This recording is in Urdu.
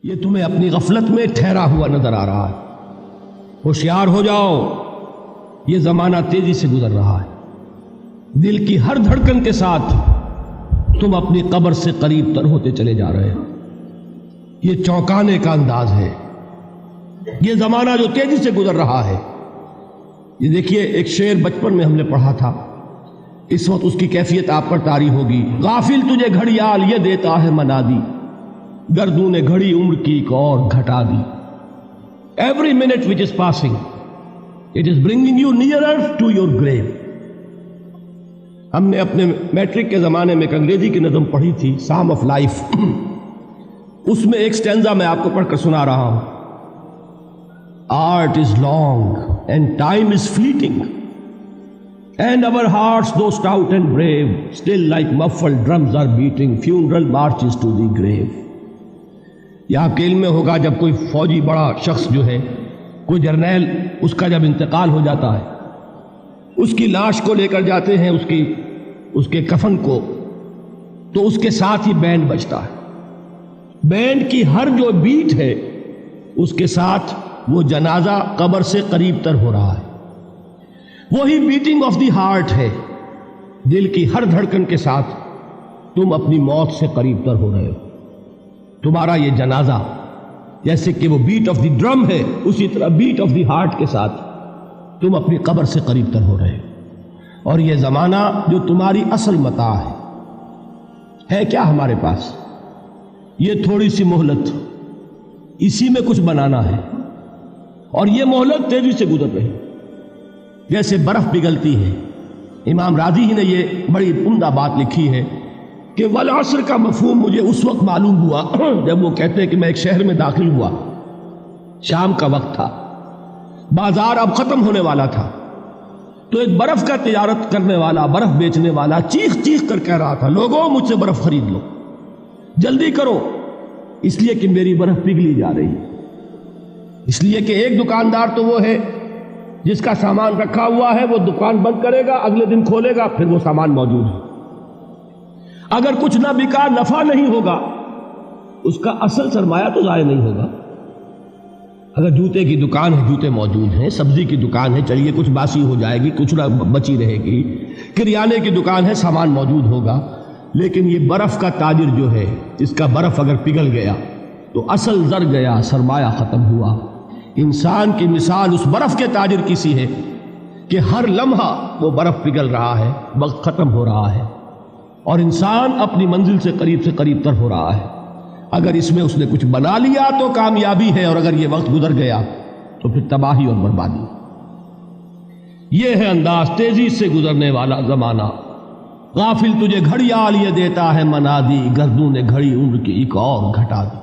یہ تمہیں اپنی غفلت میں ٹھہرا ہوا نظر آ رہا ہے۔ ہوشیار ہو جاؤ، یہ زمانہ تیزی سے گزر رہا ہے۔ دل کی ہر دھڑکن کے ساتھ تم اپنی قبر سے قریب تر ہوتے چلے جا رہے ہو۔ یہ چونکانے کا انداز ہے، یہ زمانہ جو تیزی سے گزر رہا ہے۔ یہ دیکھیے، ایک شعر بچپن میں ہم نے پڑھا تھا، اس وقت اس کی کیفیت آپ پر طاری ہوگی۔ غافل تجھے گھڑیال یہ دیتا ہے منادی، گردوں نے گھڑی عمر کی ایک اور گھٹا دی۔ Every minute which is passing, it is bringing you nearer to your grave۔ ہم نے اپنے میٹرک کے زمانے میں ایک انگریزی کی نظم پڑھی تھی، سام آف لائف۔ اس میں ایک سٹینزا میں آپ کو پڑھ کر سنا رہا ہوں۔ Art is long and time is fleeting, and our hearts though stout and brave, still like muffled drums are beating funeral marches to the grave۔ یہ آپ کے علم میں ہوگا، جب کوئی فوجی بڑا شخص جو ہے، کوئی جرنیل، اس کا جب انتقال ہو جاتا ہے، اس کی لاش کو لے کر جاتے ہیں، اس کے کفن کو، تو اس کے ساتھ ہی بینڈ بجتا ہے۔ بینڈ کی ہر جو بیٹ ہے، اس کے ساتھ وہ جنازہ قبر سے قریب تر ہو رہا ہے۔ وہی بیٹنگ آف دی ہارٹ ہے، دل کی ہر دھڑکن کے ساتھ تم اپنی موت سے قریب تر ہو رہے ہو۔ تمہارا یہ جنازہ جیسے کہ وہ بیٹ آف دی ڈرم ہے، اسی طرح بیٹ آف دی ہارٹ کے ساتھ تم اپنی قبر سے قریب تر ہو رہے ہو۔ اور یہ زمانہ جو تمہاری اصل متاع ہے کیا ہمارے پاس؟ یہ تھوڑی سی مہلت، اسی میں کچھ بنانا ہے، اور یہ مہلت تیزی سے گزر رہی جیسے برف پگھلتی ہے۔ امام راضی ہی نے یہ بڑی عمدہ بات لکھی ہے کہ والعصر کا مفہوم مجھے اس وقت معلوم ہوا جب وہ کہتے ہیں کہ میں ایک شہر میں داخل ہوا، شام کا وقت تھا، بازار اب ختم ہونے والا تھا، تو ایک برف کا تجارت کرنے والا، برف بیچنے والا چیخ چیخ کر کہہ رہا تھا، لوگوں مجھ سے برف خرید لو، جلدی کرو، اس لیے کہ میری برف پگھلی جا رہی ہے۔ اس لیے کہ ایک دکاندار تو وہ ہے جس کا سامان رکھا ہوا ہے، وہ دکان بند کرے گا، اگلے دن کھولے گا، پھر وہ سامان موجود ہے۔ اگر کچھ نہ بکا، نفع نہیں ہوگا، اس کا اصل سرمایہ تو ضائع نہیں ہوگا۔ اگر جوتے کی دکان ہے، جوتے موجود ہیں، سبزی کی دکان ہے، چلیے کچھ باسی ہو جائے گی، کچھ نہ بچی رہے گی، کریانے کی دکان ہے، سامان موجود ہوگا۔ لیکن یہ برف کا تاجر جو ہے، جس کا برف اگر پگھل گیا تو اصل زر گیا، سرمایہ ختم ہوا۔ انسان کی مثال اس برف کے تاجر کی سی ہے کہ ہر لمحہ وہ برف پگھل رہا ہے، وقت ختم ہو رہا ہے، اور انسان اپنی منزل سے قریب تر ہو رہا ہے۔ اگر اس میں اس نے کچھ بنا لیا تو کامیابی ہے، اور اگر یہ وقت گزر گیا تو پھر تباہی اور بربادی۔ یہ ہے انداز تیزی سے گزرنے والا زمانہ۔ غافل تجھے گھڑیال یہ دیتا ہے منادی، گردوں نے گھڑی عمر کی ایک اور گھٹا دی۔